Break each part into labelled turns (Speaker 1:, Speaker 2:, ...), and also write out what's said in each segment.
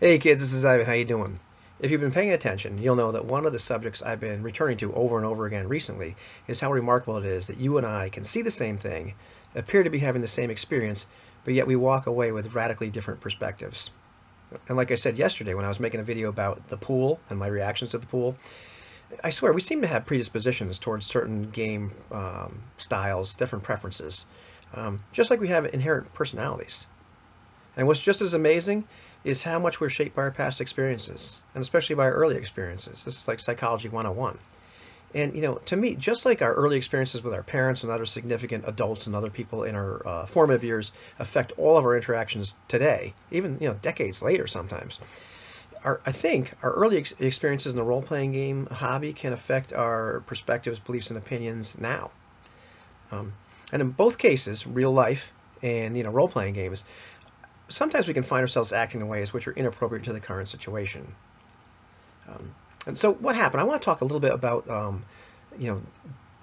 Speaker 1: Hey kids, this is Ivan. How you doing? If you've been paying attention, you'll know that one of the subjects I've been returning to over and over again recently is how remarkable it is that you and I can see the same thing, appear to be having the same experience, but yet we walk away with radically different perspectives. And like I said yesterday when I was making a video about the pool and my reactions to the pool, I swear we seem to have predispositions towards certain game styles, different preferences, just like we have inherent personalities. And what's just as amazing is how much we're shaped by our past experiences, and especially by our early experiences. This is like psychology 101. And, to me, just like our early experiences with our parents and other significant adults and other people in our formative years affect all of our interactions today, even, decades later sometimes, I think our early experiences in the role-playing game hobby can affect our perspectives, beliefs, and opinions now. And in both cases, real life and, role-playing games, sometimes we can find ourselves acting in ways which are inappropriate to the current situation. And so what happened? I want to talk a little bit about you know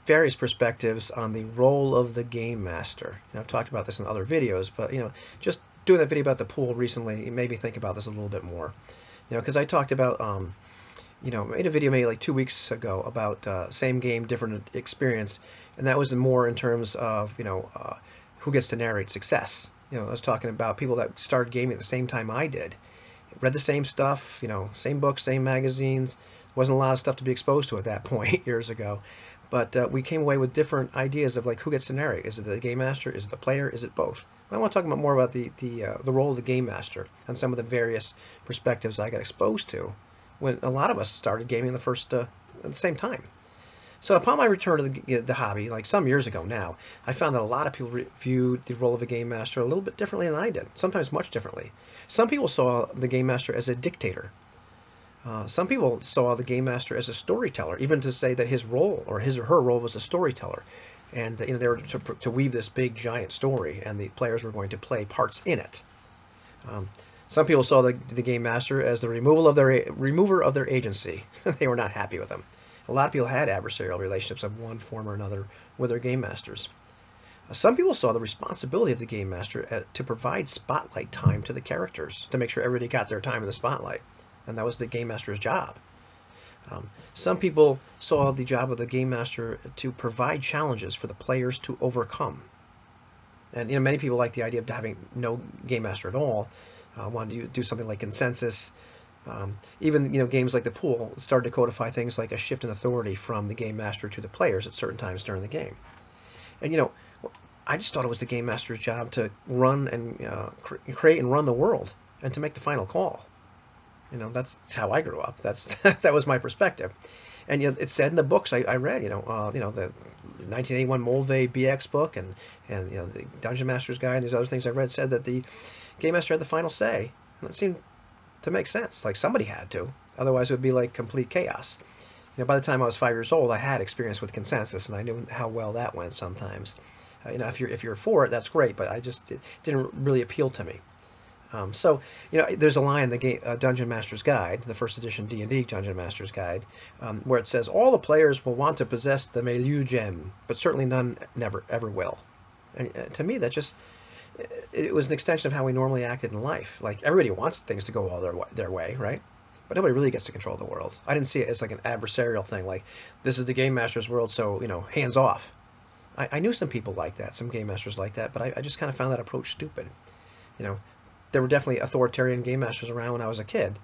Speaker 1: various perspectives on the role of the game master. I've talked about this in other videos, but just doing that video about the pool recently, it made me think about this a little bit more. Because I talked about made a video maybe like 2 weeks ago about same game, different experience, and that was more in terms of who gets to narrate success. I was talking about people that started gaming at the same time I did, read the same stuff, same books, same magazines. Wasn't a lot of stuff to be exposed to at that point years ago, but we came away with different ideas of like who gets to narrate. Is it the game master? Is it the player? Is it both? I want to talk about more about the role of the game master and some of the various perspectives I got exposed to when a lot of us started gaming at the same time. So upon my return to the hobby, like some years ago now, I found that a lot of people viewed the role of a game master a little bit differently than I did, sometimes much differently. Some people saw the game master as a dictator. Some people saw the game master as a storyteller, even to say that his role or his or her role was a storyteller. And they were to weave this big giant story, and the players were going to play parts in it. Some people saw the game master as the remover of their agency. They were not happy with him. A lot of people had adversarial relationships of one form or another with their game masters. Some people saw the responsibility of the game master to provide spotlight time to the characters, to make sure everybody got their time in the spotlight, and that was the game master's job. Some people saw the job of the game master to provide challenges for the players to overcome. And many people like the idea of having no game master at all, wanted to do something like consensus. Even games like the pool started to codify things like a shift in authority from the game master to the players at certain times during the game. And I just thought it was the game master's job to run and create and run the world and to make the final call. That's how I grew up. That was my perspective. And it said in the books I read, the 1981 Moldvay BX book and the Dungeon Master's Guide and these other things I read said that the game master had the final say. And it seemed to make sense. Like somebody had to. Otherwise, it would be like complete chaos. By the time I was 5 years old, I had experience with consensus, and I knew how well that went sometimes. If you're for it, that's great, but it didn't really appeal to me. So there's a line in the game, Dungeon Master's Guide, the first edition D&D Dungeon Master's Guide, where it says all the players will want to possess the Milieu gem, but certainly none never ever will. And to me, it was an extension of how we normally acted in life. Like everybody wants things to go all their way, right? But nobody really gets to control the world. I didn't see it as like an adversarial thing, like this is the game master's world, so hands off. I knew some people like that, some game masters like that, but I just kind of found that approach stupid. There were definitely authoritarian game masters around when I was a kid,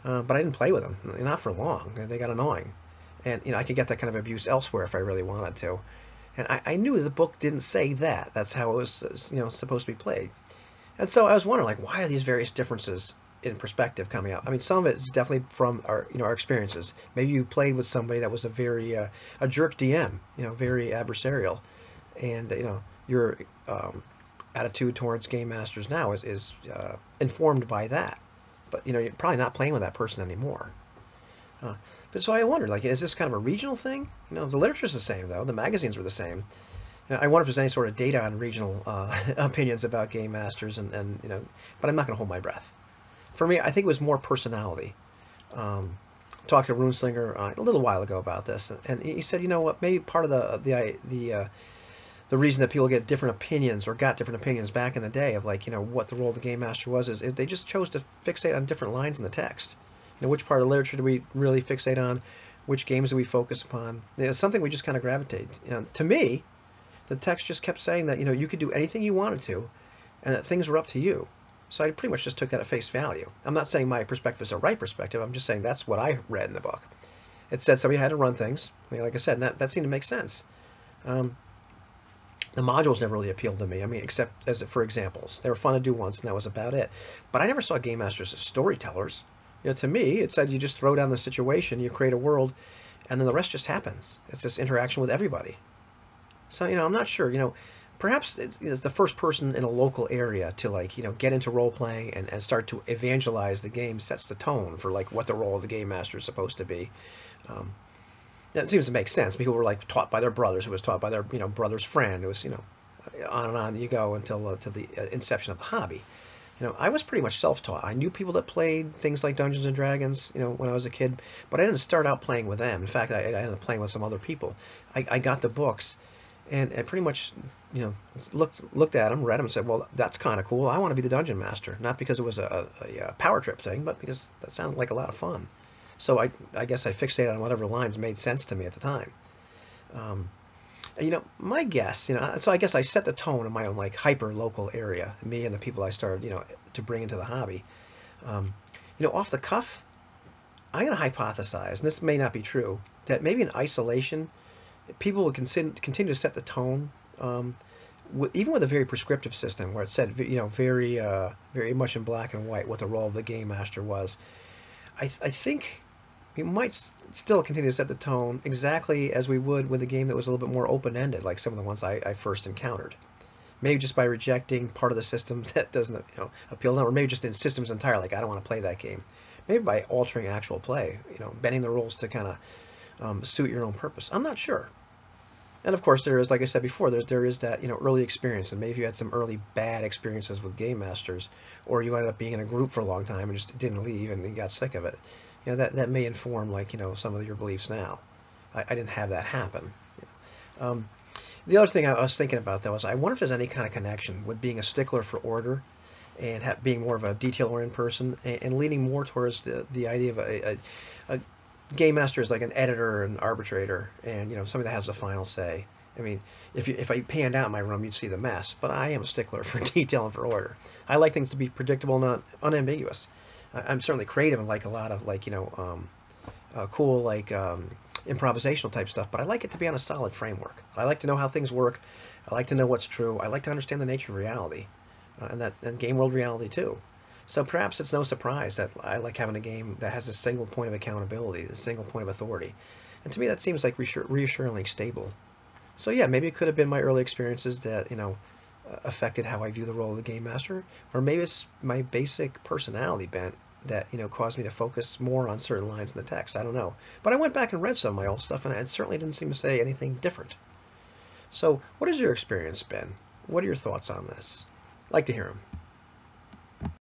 Speaker 1: but I didn't play with them, not for long. They got annoying, and I could get that kind of abuse elsewhere if I really wanted to. And I knew the book didn't say that. That's how it was, supposed to be played. And so I was wondering, like, why are these various differences in perspective coming out? I mean, some of it is definitely from our experiences. Maybe you played with somebody that was a very a jerk DM, very adversarial, and your attitude towards game masters now is informed by that. But you're probably not playing with that person anymore. But so I wondered, like, is this kind of a regional thing? The literature's the same, though. The magazines were the same. I wonder if there's any sort of data on regional opinions about game masters, but I'm not going to hold my breath. For me, I think it was more personality. Talked to Runeslinger a little while ago about this, and he said, what, maybe part of the the reason that people get different opinions or got different opinions back in the day of like, what the role of the game master was is they just chose to fixate on different lines in the text. Which part of literature do we really fixate on? Which games do we focus upon? It's something we just kind of gravitate. To me, the text just kept saying that, you could do anything you wanted to, and that things were up to you. So I pretty much just took that at face value. I'm not saying my perspective is a right perspective. I'm just saying that's what I read in the book. It said somebody had to run things. Like I said, and that seemed to make sense. The modules never really appealed to me. Except as for examples. They were fun to do once, and that was about it. But I never saw game masters as storytellers. To me, it said you just throw down the situation, you create a world, and then the rest just happens. It's this interaction with everybody. So, I'm not sure. Perhaps it's the first person in a local area to get into role playing and start to evangelize the game sets the tone for what the role of the game master is supposed to be. It seems to make sense. People were taught by their brothers, who was taught by their brother's friend. It was on and on you go until to the inception of the hobby. I was pretty much self-taught. I knew people that played things like Dungeons and Dragons, when I was a kid, but I didn't start out playing with them. In fact, I ended up playing with some other people. I got the books, and I pretty much, looked at them, read them, and said, well, that's kind of cool. I want to be the dungeon master, not because it was a power trip thing, but because that sounded like a lot of fun. So I guess I fixated on whatever lines made sense to me at the time. My guess, so I guess I set the tone in my own hyper-local area, me and the people I started, to bring into the hobby. Off the cuff, I'm going to hypothesize, and this may not be true, that maybe in isolation, people would continue to set the tone, even with a very prescriptive system where it said, very, very much in black and white what the role of the game master was. I think we might still continue to set the tone exactly as we would with a game that was a little bit more open-ended, like some of the ones I first encountered. Maybe just by rejecting part of the system that doesn't appeal to them, or maybe just in systems entirely, I don't want to play that game. Maybe by altering actual play, bending the rules to kind of suit your own purpose. I'm not sure. And of course, there is, like I said before, there is that early experience, and maybe if you had some early bad experiences with game masters, or you ended up being in a group for a long time and just didn't leave and you got sick of it. That may inform some of your beliefs now. I didn't have that happen. The other thing I was thinking about though is I wonder if there's any kind of connection with being a stickler for order and being more of a detail-oriented person and leaning more towards the idea of a game master is like an editor and arbitrator, and somebody that has the final say. If I panned out my room, you'd see the mess. But I am a stickler for detail and for order. I like things to be predictable, not unambiguous. I'm certainly creative and like a lot of cool improvisational type stuff, but I like it to be on a solid framework. I like to know how things work. I like to know what's true. I like to understand the nature of reality, and game world reality too. So perhaps it's no surprise that I like having a game that has a single point of accountability, a single point of authority. And to me that seems like reassuringly stable. So yeah, maybe it could have been my early experiences that, affected how I view the role of the game master, or maybe it's my basic personality bent that, caused me to focus more on certain lines in the text. I don't know. But I went back and read some of my old stuff, and it certainly didn't seem to say anything different. So what has your experience been? What are your thoughts on this? I'd like to hear them.